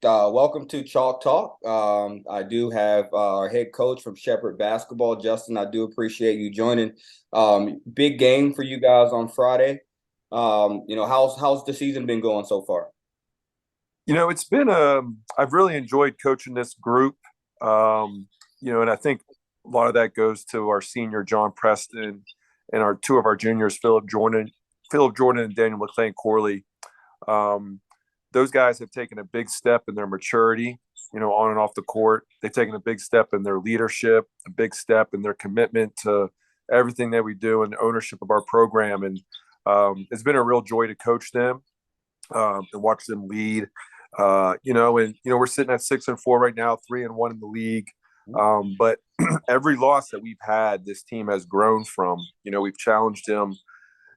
Perfect. Welcome to Chalk Talk. I do have our head coach from Shepherd Basketball, Justin. I do appreciate you joining. Big game for you guys on Friday. How's the season been going so far? It's been I've really enjoyed coaching this group. And I think a lot of that goes to our senior John Preston and our two of our juniors, Philip Jordan and Daniel McClain Corley. Those guys have taken a big step in their maturity, on and off the court. They've taken a big step in their leadership, a big step in their commitment to everything that we do and ownership of our program. And it's been a real joy to coach them and watch them lead. We're sitting at 6-4 right now, 3-1 in the league. But every loss that we've had, this team has grown from. We've challenged them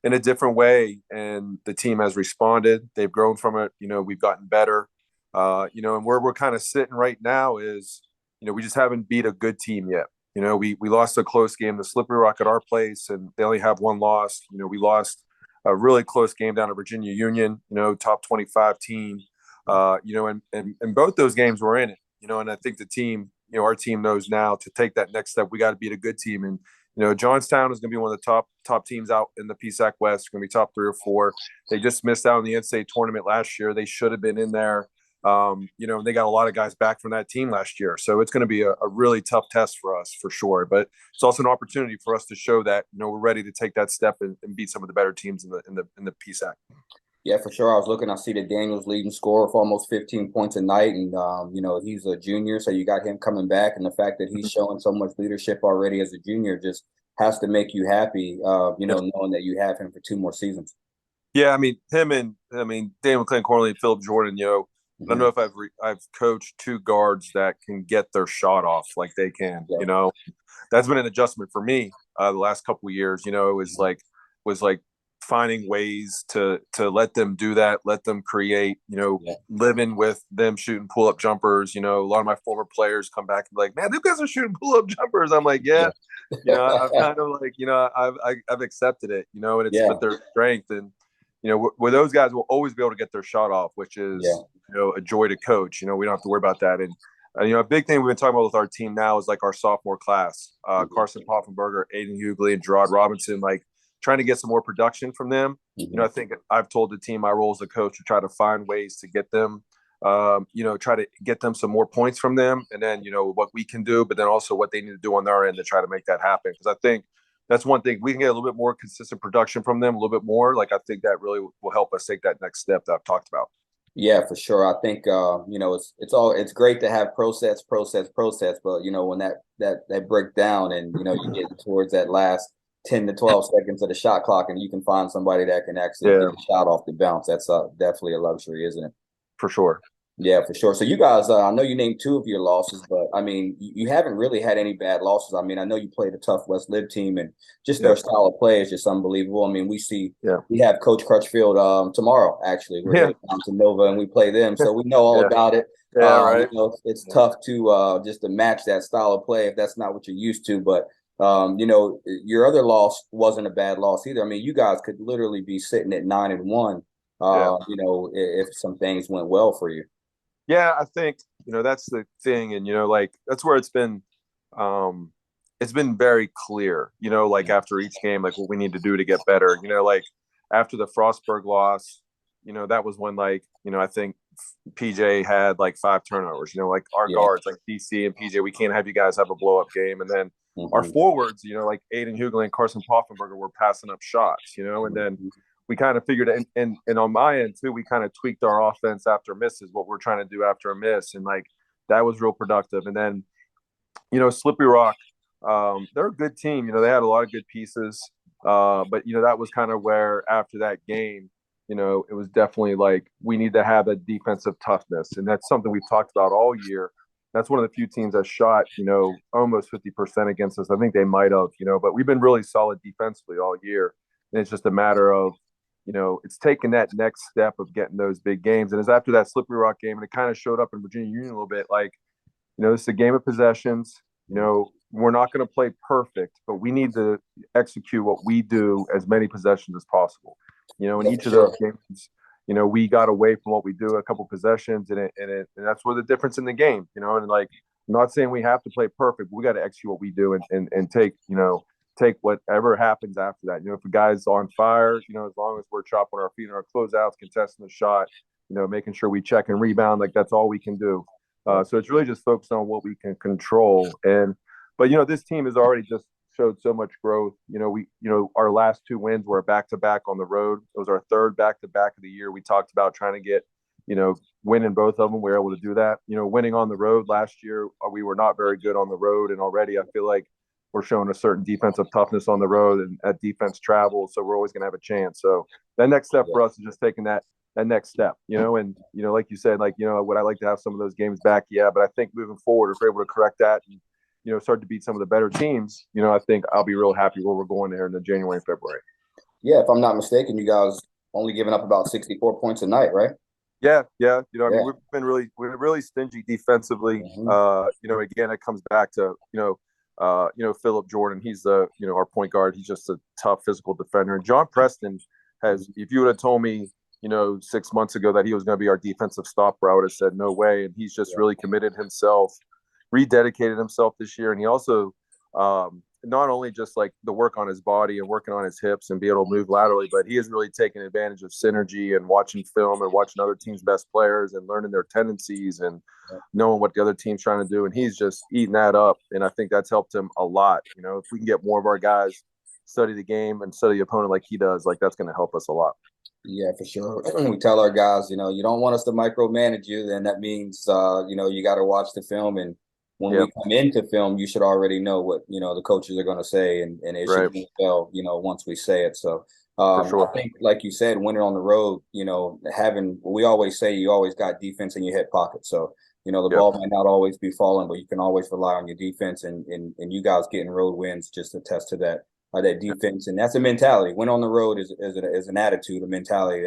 in a different way, and the team has responded. They've grown from it. We've gotten better. And where we're kind of sitting right now is, we just haven't beat a good team yet. We lost a close game to Slippery Rock at our place, and they only have one loss. We lost a really close game down to Virginia Union, top 25 team. And both those games were in it, and I think the team, our team knows now to take that next step. We got to beat a good team. And, Johnstown is going to be one of the top teams out in the PSAC West, going to be top 3 or 4. They just missed out on the NCAA tournament last year. They should have been in there. They got a lot of guys back from that team last year. So it's going to be a really tough test for us for sure. But it's also an opportunity for us to show that, we're ready to take that step and beat some of the better teams in the PSAC. Yeah, for sure. I was looking. I see that Daniel's leading scorer for almost 15 points a night, and he's a junior, so you got him coming back, and the fact that he's showing so much leadership already as a junior just has to make you happy. Knowing that you have him for 2 more seasons. Yeah, Daniel McClain Corley and Philip Jordan. I don't know if I've coached 2 guards that can get their shot off like they can. Yeah. That's been an adjustment for me the last couple of years. It was like finding ways to let them do that, let them create, living with them shooting pull-up jumpers. A lot of my former players come back and be like, man, these guys are shooting pull-up jumpers. I'm like, yeah. I've kind of like, I've accepted it, and it's Yeah. but their strength. And, where those guys will always be able to get their shot off, which is, a joy to coach. We don't have to worry about that. And, a big thing we've been talking about with our team now is like our sophomore class, Carson Poffenberger, Aiden Hughley, and Gerard Robinson, like, trying to get some more production from them. I think I've told the team my role as a coach to try to find ways to get them, try to get them some more points from them. And then, what we can do, but then also what they need to do on their end to try to make that happen. Because I think that's one thing. We can get a little bit more consistent production from them, a little bit more. Like, I think that really will help us take that next step that I've talked about. Yeah, for sure. I think it's great to have process, but when that break down and you get towards that last 10 to 12 seconds of the shot clock and you can find somebody that can actually get a shot off the bounce. That's definitely a luxury, isn't it? For sure. Yeah, for sure. So you guys, I know you named 2 of your losses, but you haven't really had any bad losses. I know you played a tough West Lib team, and just their style of play is just unbelievable. We have Coach Crutchfield tomorrow. Actually, we're heading down to Nova and we play them, so we know all about it. Yeah, right. It's tough to just to match that style of play if that's not what you're used to. But your other loss wasn't a bad loss either. You guys could literally be sitting at 9-1. If some things went well for you. Yeah, I think, that's the thing. And, that's where it's been very clear, after each game, like what we need to do to get better, after the Frostburg loss, that was when, I think PJ had like 5 turnovers, like our guards, like DC and PJ, we can't have you guys have a blow up game. And then our forwards, like Aiden Hughley and Carson Poffenberger were passing up shots, and then we kind of figured it, and on my end too, we kind of tweaked our offense after misses, what we're trying to do after a miss. And like, that was real productive. And then, Slippery Rock, they're a good team. They had a lot of good pieces. But, that was kind of where after that game, it was definitely like, we need to have that defensive toughness. And that's something we've talked about all year. That's one of the few teams that shot, almost 50% against us. I think they might have, but we've been really solid defensively all year. And it's just a matter of, it's taking that next step of getting those big games. And it's after that Slippery Rock game, and it kind of showed up in Virginia Union a little bit, like, this is a game of possessions. We're not going to play perfect, but we need to execute what we do as many possessions as possible. In each of those games, we got away from what we do a couple possessions, and that's where the difference in the game, and like, I'm not saying we have to play perfect, but we got to execute what we do and take whatever happens after that. If a guy's on fire, as long as we're chopping our feet and our closeouts, contesting the shot, making sure we check and rebound, like that's all we can do. So it's really just focused on what we can control. But this team has already just showed so much growth. Our last 2 wins were back to back on the road. It was our 3rd back to back of the year. We talked about trying to get, winning both of them. We were able to do that. Winning on the road last year, we were not very good on the road, and already I feel like we're showing a certain defensive toughness on the road and at defense travel. So we're always going to have a chance. So that next step for us is just taking that next step, and, like you said, like, would I like to have some of those games back? Yeah. But I think moving forward, if we're able to correct that and, start to beat some of the better teams, I think I'll be real happy where we're going there in the January and February. Yeah. If I'm not mistaken, you guys only giving up about 64 points a night, right? Yeah. I mean, we're really stingy defensively. Again, it comes back to, Philip Jordan. He's our point guard. He's just a tough physical defender. And John Preston if you would have told me, 6 months ago that he was going to be our defensive stopper, I would have said no way. And he's just really committed himself, rededicated himself this year. And he also, not only just like the work on his body and working on his hips and be able to move laterally, but he has really taken advantage of synergy and watching film and watching other teams' best players and learning their tendencies and knowing what the other team's trying to do. And he's just eating that up. And I think that's helped him a lot. If we can get more of our guys study the game and study the opponent like he does, like that's going to help us a lot. Yeah, for sure. We tell our guys, you don't want us to micromanage you, then that means, you got to watch the film. And when we come into film, you should already know what, the coaches are going to say, and it should be well, once we say it. So I think, like you said, winning on the road, we always say you always got defense in your hip pocket. So, the ball might not always be falling, but you can always rely on your defense, and you guys getting road wins just attest to that. That defense, and that's a mentality. Win on the road is an attitude, a mentality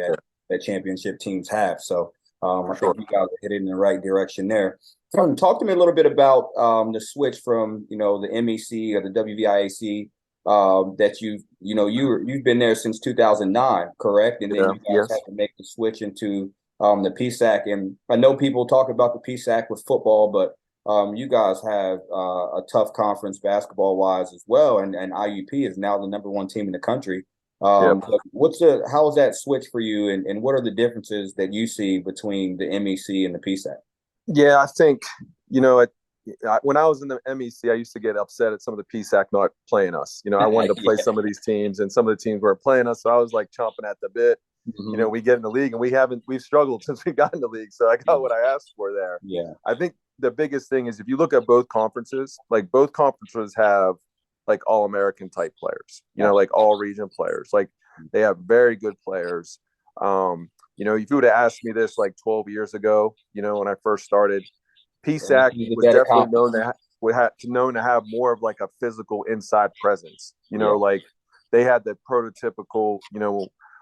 that championship teams have. So I think you guys are headed in the right direction there. Talk to me a little bit about the switch from the MEC or the WVIAC that you've been there since 2009, correct? And then you guys had to make the switch into the PSAC. And I know people talk about the PSAC with football, but you guys have a tough conference basketball-wise as well, and IUP is now the #1 team in the country. How is that switch for you, and what are the differences that you see between the MEC and the PSAC? Yeah, I think, when I was in the MEC, I used to get upset at some of the PSAC not playing us. I wanted to play some of these teams, and some of the teams weren't playing us, so I was like chomping at the bit. We get in the league, and we've struggled since we got in the league, so I got what I asked for there. Yeah, I think the biggest thing is if you look at both conferences, like both conferences have like all-American type players, like all region players, like they have very good players. If you would have asked me this like 12 years ago, when I first started, PSAC was definitely known to have more of like a physical inside presence. Like they had the prototypical,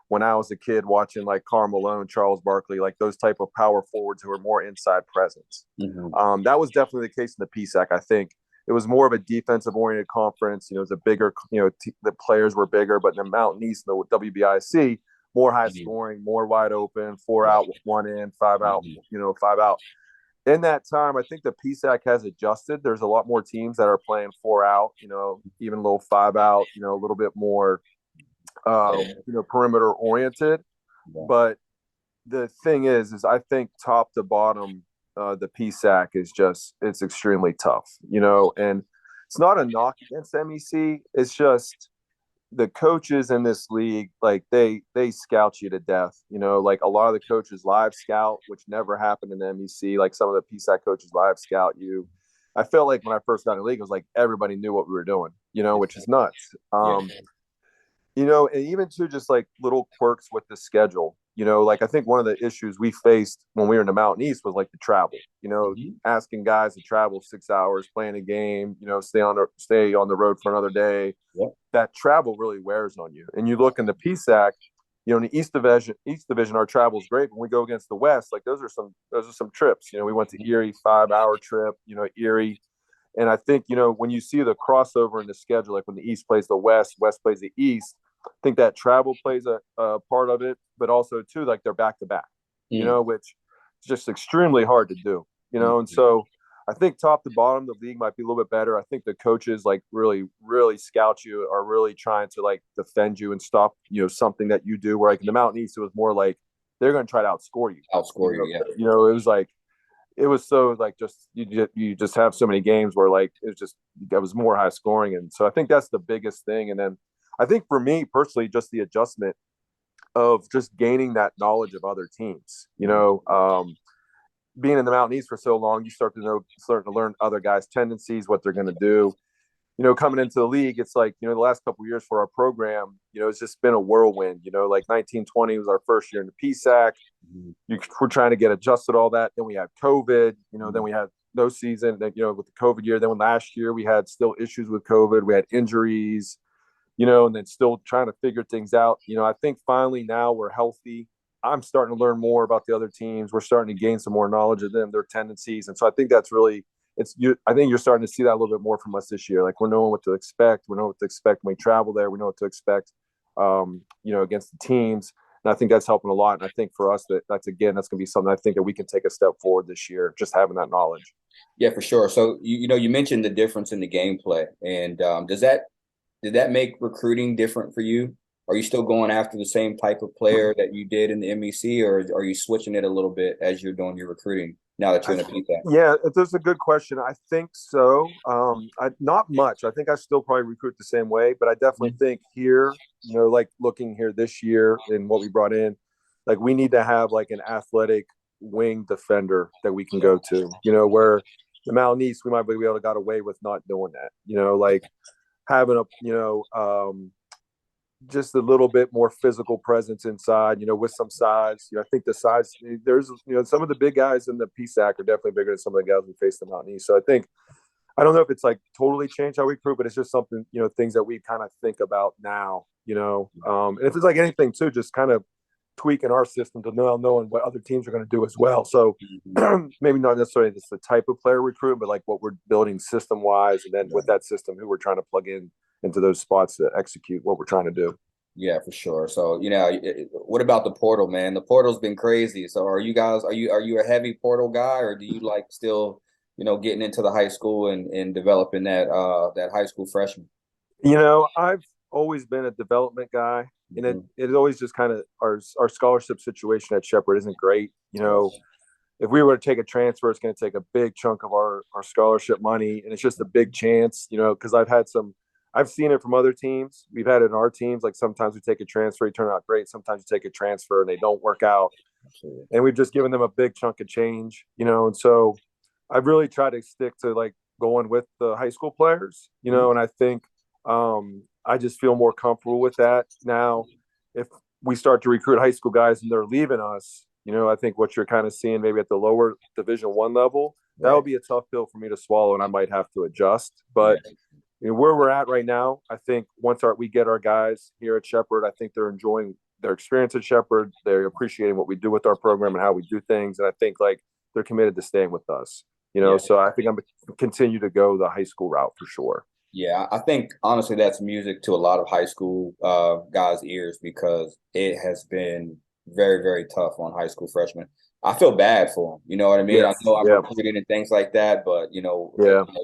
when I was a kid watching like Karl Malone, Charles Barkley, like those type of power forwards who were more inside presence. That was definitely the case in the PSAC. I think it was more of a defensive oriented conference. It was a bigger, the players were bigger, but in the Mountain East, the WBIC, more high scoring, more wide open, 4 out, 1 in, 5 out, 5 out. In that time, I think the PSAC has adjusted. There's a lot more teams that are playing 4 out, even a little 5 out, a little bit more perimeter oriented. But the thing is I think top to bottom, the PSAC is it's extremely tough, and it's not a knock against MEC. It's just the coaches in this league, like they scout you to death, like a lot of the coaches live scout, which never happened in the MEC. Like some of the PSAC coaches live scout you. I felt like when I first got in the league, it was like everybody knew what we were doing, which is nuts. And even to just like little quirks with the schedule, like I think one of the issues we faced when we were in the Mountain East was like the travel, asking guys to travel 6 hours, playing a game, stay on the road for another day. That travel really wears on you. And you look in the PSAC, in the East Division, our travel is great. When we go against the West, like those are some trips. We went to Erie, 5-hour trip, Erie. And I think, when you see the crossover in the schedule, like when the East plays the West, West plays the East, think that travel plays a part of it, but also too, like they're back to back, which is just extremely hard to do, and so I think top to bottom, the league might be a little bit better. I think the coaches like really, really scout you, are really trying to like defend you and stop, something that you do. Where like in the Mountain East, it was more like they're going to try to outscore you. Outscore you, yeah. It was like, it was so like just you just have so many games where like it was just that was more high scoring, and so I think that's the biggest thing. And then I think for me personally, just the adjustment of just gaining that knowledge of other teams. Being in the Mountain East for so long, you starting to learn other guys' tendencies, what they're going to do. Coming into the league, it's like, the last couple of years for our program, it's just been a whirlwind. Like 1920 was our first year in the PSAC. We're trying to get adjusted all that. Then we had COVID, then we had no season, with the COVID year. Then last year we had still issues with COVID. We had injuries, and then still trying to figure things out. I think finally now we're healthy. I'm starting to learn more about the other teams. We're starting to gain some more knowledge of them, their tendencies. And so I think that's really, I think you're starting to see that a little bit more from us this year. Like we're knowing what to expect. We know what to expect when we travel there. We know what to expect, against the teams. And I think that's helping a lot. And I think for us, that's going to be something I think that we can take a step forward this year, just having that knowledge. Yeah, for sure. So, you mentioned the difference in the gameplay. And did that make recruiting different for you? Are you still going after the same type of player that you did in the MEC, or are you switching it a little bit as you're doing your recruiting now that you're in a PSAC? Yeah, that's a good question. I think so. Not much. I think I still probably recruit the same way, but I definitely think here, like looking here this year and what we brought in, like we need to have like an athletic wing defender that we can go to, where the Mountain East, we might be able to got away with not doing that, like having a, just a little bit more physical presence inside, with some size. I think the size, there's, some of the big guys in the PSAC are definitely bigger than some of the guys we face the Mountain East. So I don't know if it's like totally changed how we recruit, but it's just something, things that we kind of think about now, and if it's like anything too, just kind of tweaking our system to knowing what other teams are going to do as well. So maybe not necessarily just the type of player recruit, but like what we're building system wise. And then with that system, who we're trying to plug in into those spots to execute what we're trying to do. Yeah, for sure. So, what about the portal, man? The portal's been crazy. So are you a heavy portal guy, or do you like still, getting into the high school and developing that high school freshman? I've always been a development guy, and it always just kind of our scholarship situation at Shepherd isn't great. If we were to take a transfer, it's going to take a big chunk of our scholarship money, and it's just a big chance, because I've seen it from other teams. We've had it in our teams. Like sometimes we take a transfer, you turn out great. Sometimes you take a transfer and they don't work out. Absolutely. And we've just given them a big chunk of change, and so I've really tried to stick to like going with the high school players, and I think I just feel more comfortable with that now. If we start to recruit high school guys and they're leaving us, I think what you're kind of seeing maybe at the lower Division I level, that would be a tough pill for me to swallow, and I might have to adjust. But where we're at right now, I think once we get our guys here at Shepherd, I think they're enjoying their experience at Shepherd. They're appreciating what we do with our program and how we do things. And I think like they're committed to staying with us, so I think I'm going to continue to go the high school route for sure. Yeah, I think honestly that's music to a lot of high school guys' ears, because it has been very, very tough on high school freshmen. I feel bad for them. You know what I mean? Yes. I know I'm recruiting and things like that, but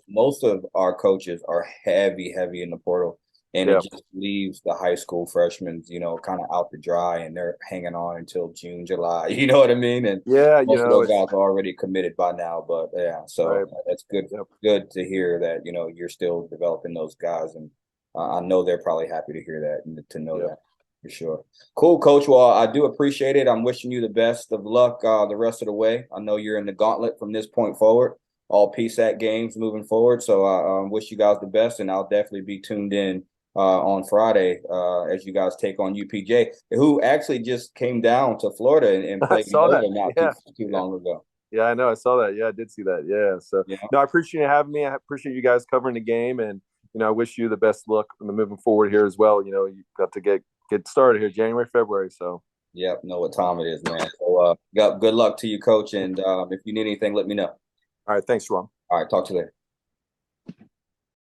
most of our coaches are heavy in the portal, and it just leaves the high school freshmen, kind of out to dry, and they're hanging on until June, July. You know what I mean? And most of those guys are already committed by now. But so that's good. Good to hear that you're still developing those guys, and I know they're probably happy to hear that and to know that. For sure. Cool, Coach. Well, I do appreciate it. I'm wishing you the best of luck the rest of the way. I know you're in the gauntlet from this point forward, all PSAC games moving forward. So I wish you guys the best, and I'll definitely be tuned in on Friday as you guys take on UPJ, who actually just came down to Florida and played not too long ago. Yeah, I know. I saw that. Yeah, I did see that. Yeah. So, no, I appreciate you having me. I appreciate you guys covering the game, and I wish you the best luck moving forward here as well. You got to get started here January, February. So know what time it is, man. So good luck to you, Coach. And if you need anything, let me know. All right. Thanks, Ron. All right. Talk to you later.